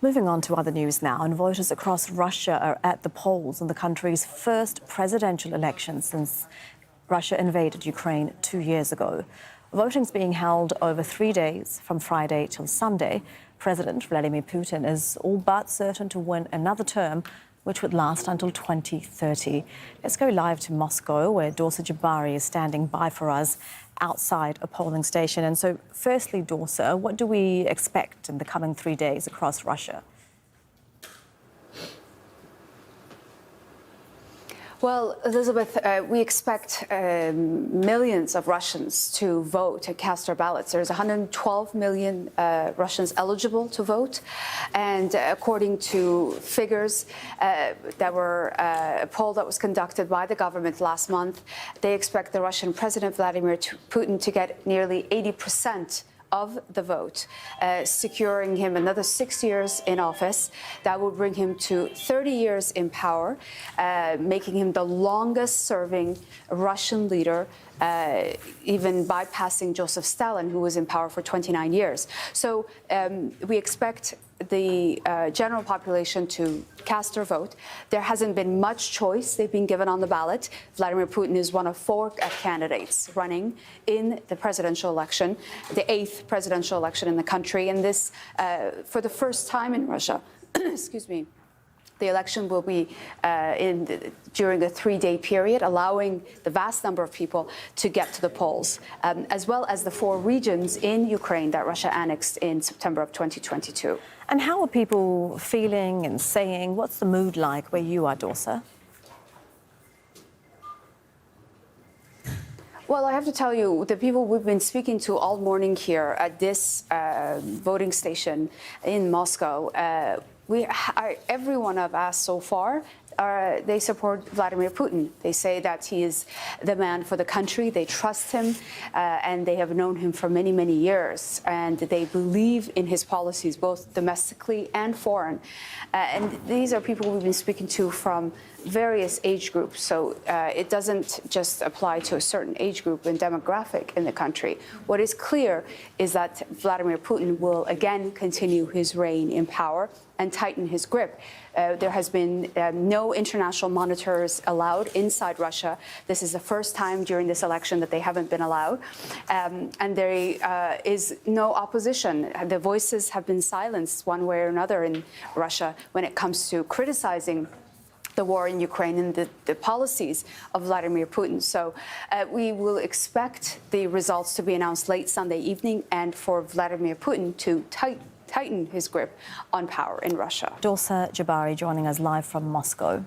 Moving on to other news now, and voters across Russia are at the polls in the country's first presidential election since Russia invaded Ukraine 2 years ago. Voting's being held over 3 days, from Friday till Sunday. President Vladimir Putin is all but certain to win another term, which would last until 2030. Let's go live to Moscow, where Dorsa Jabari is standing by for us outside a polling station. And so, firstly, Dorsa, what do we expect in the coming 3 days across Russia? Well, Elizabeth, we expect millions of Russians to vote, to cast their ballots. There's 112 million Russians eligible to vote. And according to figures that were a poll that was conducted by the government last month, they expect the Russian President Vladimir Putin to get nearly 80% of the vote, securing him another 6 years in office. That will bring him to 30 years in power, making him the longest-serving Russian leader, even bypassing Joseph Stalin, who was in power for 29 years. So we expect the general population to cast their vote. There hasn't been much choice. They've been given on the ballot. Vladimir Putin is one of 4 candidates running in the presidential election, the 8th presidential election in the country. And this, for the first time in Russia, excuse me, the election will be during a 3-day period, allowing the vast number of people to get to the polls, as well as the 4 regions in Ukraine that Russia annexed in September of 2022. And how are people feeling and saying? What's the mood like where you are, Dorsa? Well, I have to tell you, the people we've been speaking to all morning here at this voting station in Moscow, everyone I've asked so far, they support Vladimir Putin. They say that he is the man for the country. They trust him, and they have known him for many, many years. And they believe in his policies, both domestically and foreign. And these are people we've been speaking to from various age groups. So it doesn't just apply to a certain age group and demographic in the country. What is clear is that Vladimir Putin will again continue his reign in power and tighten his grip. There has been no international monitors allowed inside Russia. This is the first time during this election that they haven't been allowed. And there is no opposition. The voices have been silenced one way or another in Russia when it comes to criticizing the war in Ukraine and the policies of Vladimir Putin. So we will expect the results to be announced late Sunday evening, and for Vladimir Putin to tighten his grip on power in Russia. Dorsa Jabari joining us live from Moscow.